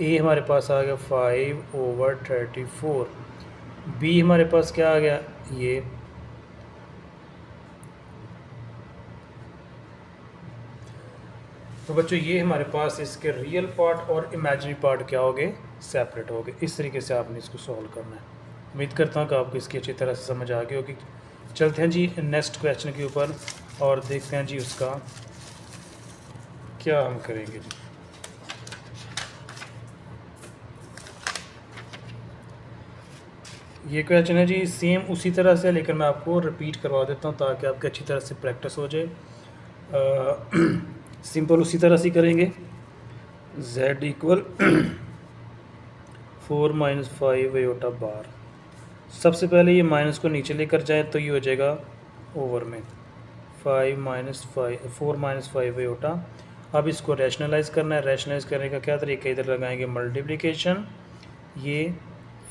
a हमारे पास आ गया 5/34, b हमारे पास क्या आ गया, ये तो बच्चों ये हमारे पास इसके रियल पार्ट और इमेजिनरी पार्ट क्या हो गए, सेपरेट हो गए। इस तरीके से आपने इसको सॉल्व करना है। उम्मीद करता हूँ कि आपको इसकी अच्छी तरह से समझ आ गई होगी। चलते हैं जी नेक्स्ट क्वेश्चन के ऊपर और देखते हैं जी उसका क्या हम करेंगे जी। ये क्वेश्चन है जी सेम उसी तरह से, लेकिन मैं आपको रिपीट करवा देता हूँ ताकि आपकी अच्छी तरह से प्रैक्टिस हो जाए। सिंपल उसी तरह से करेंगे, z = 4 - 5 अयोटा बार। सबसे पहले ये माइनस को नीचे लेकर जाए तो ये हो जाएगा ओवर में 4 - 5 अयोटा। अब इसको रैशनलाइज करना है। रैशनलाइज करने का क्या तरीका, इधर लगाएंगे मल्टीप्लिकेशन, ये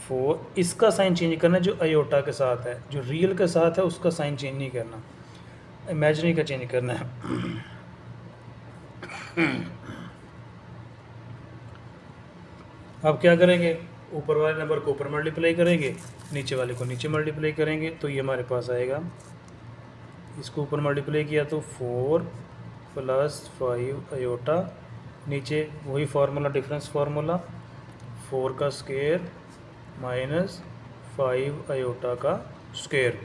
4, इसका साइन चेंज करना है जो अयोटा के साथ है, जो रियल के साथ है उसका साइन चेंज नहीं करना, इमेजिनरी का चेंज करना है। अब क्या करेंगे, ऊपर वाले नंबर को ऊपर मल्टीप्लाई करेंगे, नीचे वाले को नीचे मल्टीप्लाई करेंगे, तो ये हमारे पास आएगा, इसको ऊपर मल्टीप्लाई किया तो 4 + 5 अयोटा, नीचे वही फार्मूला, डिफरेंस फार्मूला, 4 का स्क्वायर -5 अयोटा का स्क्वायर।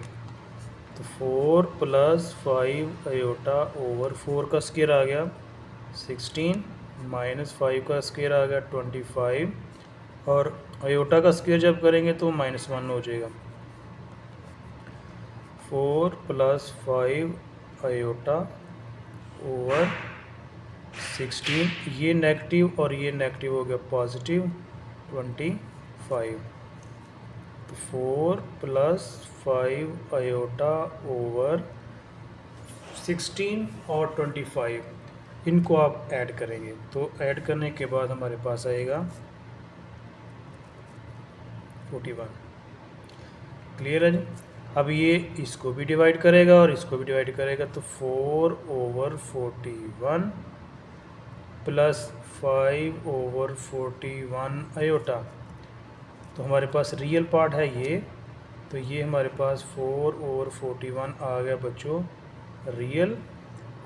तो 4 + 5 अयोटा ओवर 4 का स्क्वायर आ गया 16 -5 का स्क्वायर आ गया 25 और अयोटा का स्क्वायर जब करेंगे तो -1 हो जाएगा। 4 + 5 अयोटा ओवर 16, ये नेगेटिव और ये नेगेटिव हो गया पॉजिटिव 25। तो 4 + 5 अयोटा ओवर 16 और 25, इनको आप ऐड करेंगे, तो ऐड करने के बाद हमारे पास आएगा 41। क्लियर है जी। अब ये इसको भी डिवाइड करेगा और इसको भी डिवाइड करेगा, तो 4/41 प्लस 5/41 आयोटा। तो हमारे पास रियल पार्ट है ये, तो ये हमारे पास 4/41 आ गया बच्चों रियल,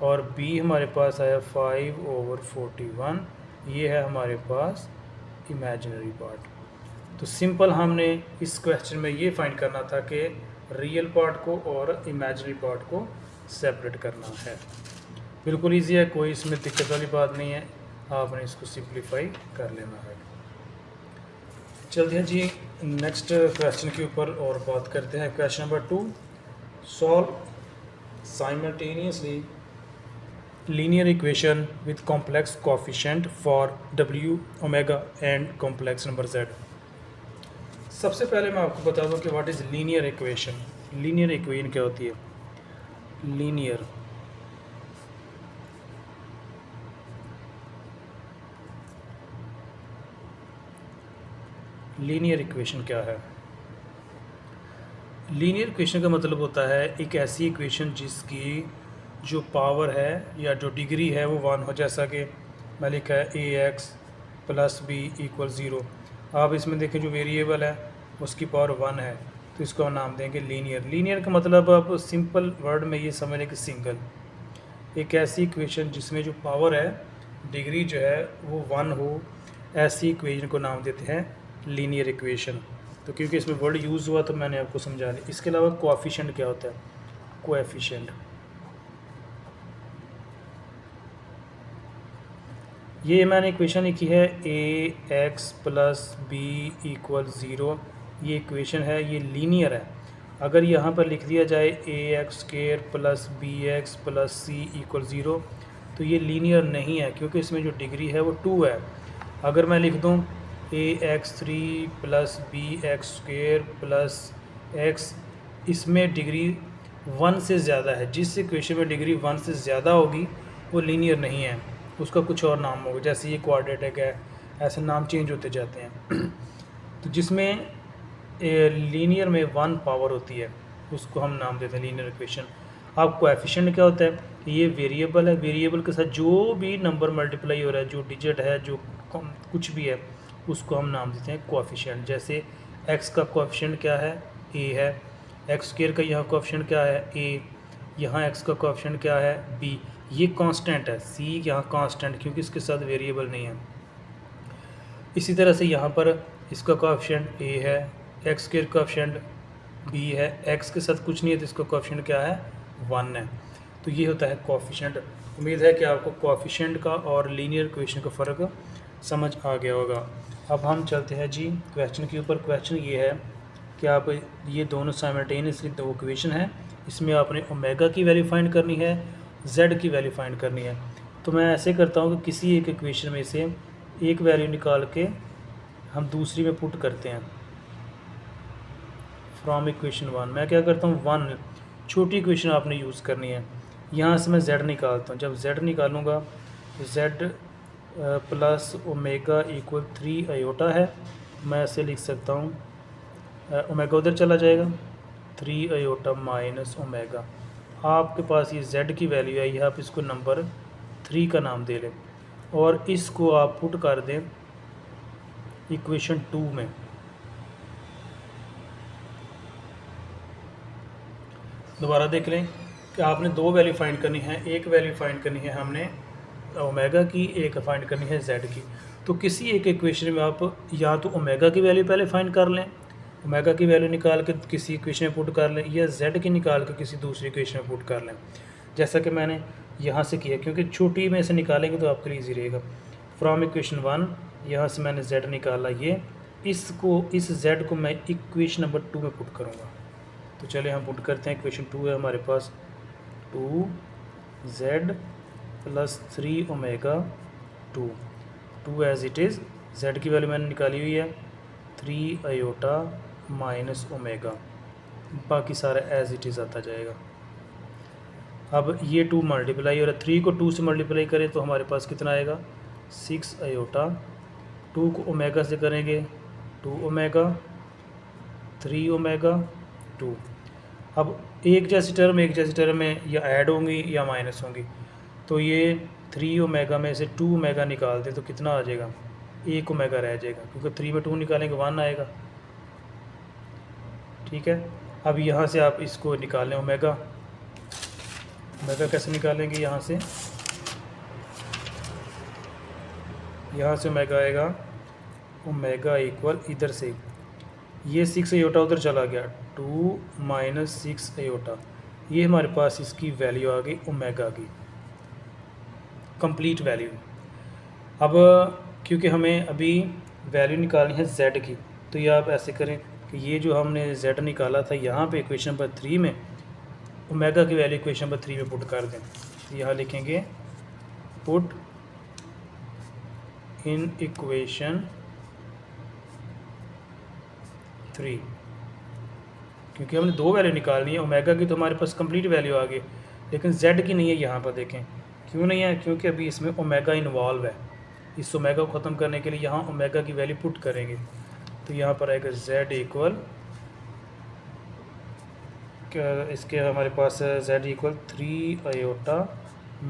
और बी हमारे पास आया 5/41, ये है हमारे पास इमेजिनरी पार्ट। तो सिंपल हमने इस क्वेश्चन में ये फाइंड करना था कि रियल पार्ट को और इमेजिनरी पार्ट को सेपरेट करना है। बिल्कुल इजी है, कोई इसमें दिक्कत वाली बात नहीं है, आपने इसको सिंप्लीफाई कर लेना है। चलते हैं जी नेक्स्ट क्वेश्चन के ऊपर और बात करते हैं। Question number 2, solve simultaneously linear equation with complex coefficient for w omega and complex number z। सबसे पहले मैं आपको बता दूं कि what is linear equation. Linear equation क्या होती है? लीनियर इक्वेशन क्या है? लीनियर इक्वेशन का मतलब होता है एक ऐसी इक्वेशन जिसकी जो पावर है या जो डिग्री है वो 1 हो, जैसा कि मैं लिखा है ax प्लस बी इक्वल 0। आप इसमें देखें जो वेरिएबल है उसकी पावर 1 है, तो इसको हम नाम देंगे लीनियर। लीनियर का मतलब आप सिंपल वर्ड में ये समझ लें कि सिंगल। एक ऐसी इक्वेशन जिसमें जो पावर है डिग्री जो है वो 1 हो, ऐसी इक्वेशन को नाम देते हैं लीनियर इक्वेशन। तो क्योंकि इसमें वर्ड यूज़ हुआ तो मैंने आपको समझा दिया। इसके अलावा कोएफिशिएंट क्या होता है? कोएफिशिएंट ये मैंने इक्वेशन लिखी है ax प्लस बी इक्वल 0, ये इक्वेशन है, ये लीनियर है। अगर यहाँ पर लिख दिया जाए ax² plus bx plus c equal 0 तो ये लीनियर नहीं है, क्योंकि इसमें जो डिग्री है वो 2 है। अगर मैं लिख दूँ ax3 plus bx² plus x, इसमें डिग्री 1 से ज़्यादा है। जिस इक्वेशन में डिग्री 1 से ज़्यादा होगी वो लीनियर नहीं है, उसका कुछ और नाम होगा। जैसे ये क्वाड्रेटिक है, ऐसे नाम चेंज होते जाते हैं। तो जिसमें लीनियर में 1 पावर होती है उसको हम नाम देते हैं लीनियर इक्वेशन। अब कोएफिशिएंट क्या होता है? ये वेरिएबल है, वेरिएबल के साथ जो भी नंबर मल्टीप्लाई हो रहा है, जो डिजिट है, जो कुछ भी है, उसको हम नाम देते हैं कोएफिशिएंट। जैसे x का कोएफिशिएंट क्या है? a है। x² का यहाँ कोएफिशिएंट क्या है? a। यहाँ x का कोएफिशिएंट क्या है? b। ये कांस्टेंट है, c यहाँ कांस्टेंट, क्योंकि इसके साथ वेरिएबल नहीं है। इसी तरह से यहाँ पर इसका कोएफिशिएंट a है, x² कोएफिशिएंट b है, x के साथ कुछ नहीं है तो इसका कोएफिशिएंट क्या है? 1 है। तो ये होता है कोएफिशिएंट। उम्मीद है कि आपको कोएफिशिएंट का और लीनियर इक्वेशन का फ़र्क समझ आ गया होगा। अब हम चलते हैं जी क्वेश्चन के ऊपर। क्वेश्चन ये है कि आप ये दोनों साइमल्टेनियसली दो इक्वेशन है, इसमें आपने ओमेगा की वैल्यू फाइंड करनी है, z की वैल्यू फाइंड करनी है। तो मैं ऐसे करता हूँ कि किसी एक इक्वेशन में से एक वैल्यू निकाल के हम दूसरी में पुट करते हैं। फ्रॉम इक्वेशन 1 मैं क्या करता हूँ, 1 छोटी इक्वेशन आपने यूज़ करनी है। यहाँ से मैं z निकालता हूँ। जब z निकालूँगा तो z plus omega equal 3 iota है। मैं ऐसे लिख सकता हूँ, ओमेगा उधर चला जाएगा, 3 आयोटा माइनस ओमेगा। आपके पास ये z की वैल्यू है, यह आप इसको नंबर 3 का नाम दे लें और इसको आप पुट कर दें इक्वेशन 2 में। दोबारा देख लें कि आपने दो वैल्यू फाइंड करनी है। एक वैल्यू फाइंड करनी है हमने ओमेगा की, एक फाइंड करनी है z की। तो किसी एक इक्वेशन में आप या तो ओमेगा की वैल्यू पहले फाइंड कर लें, ओमेगा की वैल्यू निकाल के किसी इक्वेशन में पुट कर लें, या z की निकाल के किसी दूसरी इक्वेशन में पुट कर लें, जैसा कि मैंने यहाँ से किया, क्योंकि छोटी में से निकालेंगे तो आपके लिए ईजी रहेगा। फ्रॉम इक्वेशन 1 यहाँ से मैंने z निकाला, ये इसको इस z को मैं इक्वेशन नंबर 2 में पुट करूँगा। तो चले हम पुट करते हैं। इक्वेशन 2 है हमारे पास 2z plus 3 omega 2 as it is. z की वैल्यू मैंने निकाली हुई है 3 आयोटा माइनस ओमेगा, बाकी सारा एज इट इज़ आता जाएगा। अब ये 2 मल्टीप्लाई और 3 को 2 से मल्टीप्लाई करें तो हमारे पास कितना आएगा, 6 आयोटा। 2 को ओमेगा से करेंगे 2 ओमेगा, 3 ओमेगा 2। अब एक जैसी टर्म में या ऐड होंगी या माइनस होंगी। तो ये 3 ओमेगा में से 2 ओमेगा निकाल दें तो कितना आ जाएगा, 1 ओमेगा रह जाएगा, क्योंकि 3 में 2 निकालेंगे 1 आएगा। ठीक है, अब यहाँ से आप इसको निकालें ओमेगा। ओमेगा कैसे निकालेंगे, यहाँ से ओमेगा आएगा, ओमेगा इक्वल इधर से ये 6 आयोटा उधर चला गया, 2 माइनस 6 आयोटा, ये हमारे पास इसकी वैल्यू आ गई ओमेगा की, कंप्लीट वैल्यू। अब क्योंकि हमें अभी वैल्यू निकालनी है z की, तो ये आप ऐसे करें कि ये जो हमने z निकाला था यहाँ पे इक्वेशन नंबर 3 में ओमेगा की वैल्यू इक्वेशन नंबर 3 में पुट कर दें। तो यहाँ लिखेंगे पुट इन इक्वेशन 3, क्योंकि हमने 2 वैल्यू निकालनी है। ओमेगा की तो हमारे पास कंप्लीट वैल्यू आ गई, लेकिन z की नहीं है। यहाँ पर देखें क्यों नहीं है, क्योंकि अभी इसमें ओमेगा इन्वॉल्व है। इस ओमेगा को ख़त्म करने के लिए यहाँ ओमेगा की वैल्यू पुट करेंगे, तो यहाँ पर आएगा z इक्वल, इसके हमारे पास z equal 3 iota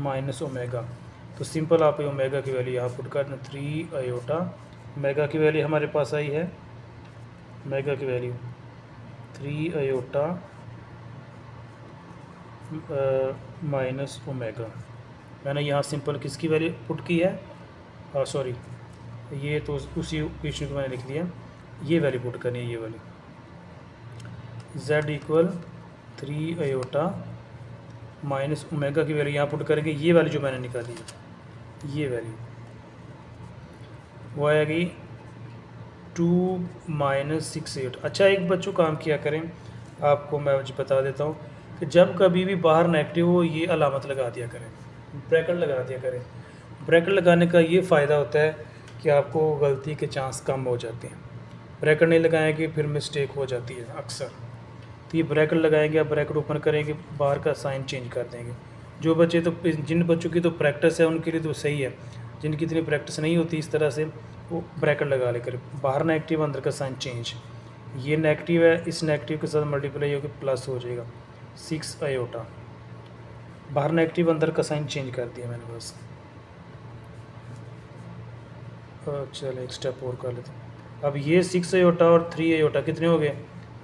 minus omega. तो सिंपल आप ओमेगा की वैल्यू यहाँ पुट कर दें, 3 आयोटा, ओमेगा की वैल्यू हमारे पास आई है, ओमेगा की वैल्यू 3 आयोटा माइनस ओमेगा। मैंने यहाँ सिंपल किसकी वैल्यू पुट की है, सॉरी ये तो उसी इक्वेशन को मैंने लिख दिया, ये वैल्यू पुट करनी है, ये वाली z equal 3 iota minus omega की वैल्यू यहाँ पुट करेंगे। ये वैल्यू जो मैंने निकाली है, ये वैल्यू वो आएगी 2 माइनस 6 आयोटा। अच्छा, एक बच्चों काम किया करें, आपको मैं बता देता हूँ कि जब कभी भी बाहर नेगेटिव हो ये अलामत लगा दिया करें, ब्रैकेट लगा दिया करें। ब्रैकेट लगाने का ये फ़ायदा होता है कि आपको गलती के चांस कम हो जाते हैं। ब्रैकेट नहीं लगाएंगे फिर मिस्टेक हो जाती है अक्सर। तो ये ब्रैकेट लगाएंगे, आप ब्रैकेट ओपन करेंगे, बाहर का साइन चेंज कर देंगे। जो बच्चे तो, जिन बच्चों की तो प्रैक्टिस है उनके लिए तो सही है, जिनकी इतनी प्रैक्टिस नहीं होती इस तरह से वो ब्रैकेट लगा लेकर, बाहर नेगेटिव अंदर का साइन चेंज, ये नेगेटिव है, इस नेगेटिव के साथ मल्टीप्लाई होकर प्लस हो जाएगा 6 आयोटा, बाहर नेगेटिव अंदर का साइन चेंज कर दिया मैंने बस। चलो एक स्टेप और कर लेते हैं। अब ये 6 आयोटा और 3 आयोटा कितने हो गए,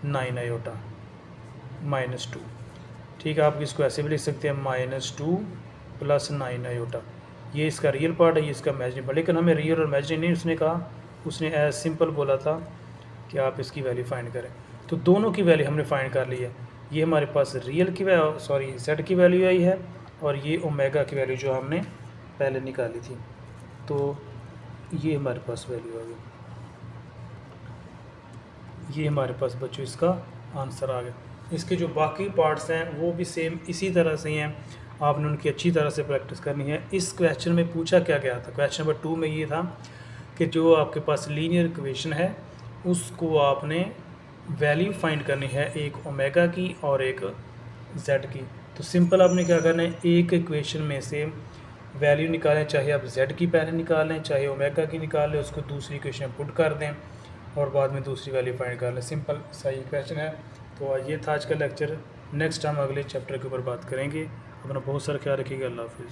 9 आयोटा माइनस 2। ठीक है, आप इसको ऐसे भी लिख सकते हैं, -2 + 9 आयोटा। ये इसका रियल पार्ट है, ये इसका इमेजिनरी पार्ट, लेकिन हमें रियल और इमेजिनरी नहीं उसने कहा, उसने एज सिंपल बोला था कि आप इसकी वैल्यू फाइंड करें। तो दोनों की वैल्यू हमने फाइंड कर ली है। ये हमारे पास रियल की वैल्यू, सॉरी z की वैल्यू आई है, और ये ओमेगा की वैल्यू जो हमने पहले निकाली थी, तो ये हमारे पास वैल्यू आ गई। ये हमारे पास बच्चों इसका आंसर आ गया। इसके जो बाकी पार्ट्स हैं वो भी सेम इसी तरह से हैं, आपने उनकी अच्छी तरह से प्रैक्टिस करनी है। इस क्वेश्चन में पूछा क्या गया था, क्वेश्चन नंबर 2 में ये था कि जो आपके पास लीनियर इक्वेशन है उसको आपने वैल्यू फाइंड करनी है, एक ओमेगा की और एक z की। तो सिंपल आपने क्या करना है, एक इक्वेशन में से वैल्यू निकालें, चाहे आप z की पहले निकालें चाहे ओमेगा की निकाल लें, उसको दूसरी इक्वेशन में पुट कर दें और बाद में दूसरी वैल्यू फाइंड कर लें। सिंपल सही क्वेश्चन है। तो ये था आज का लेक्चर। नेक्स्ट टाइम अगले चैप्टर के ऊपर बात करेंगे। अपना बहुत सारा ख्याल रखिएगा। अल्लाह हाफिज़।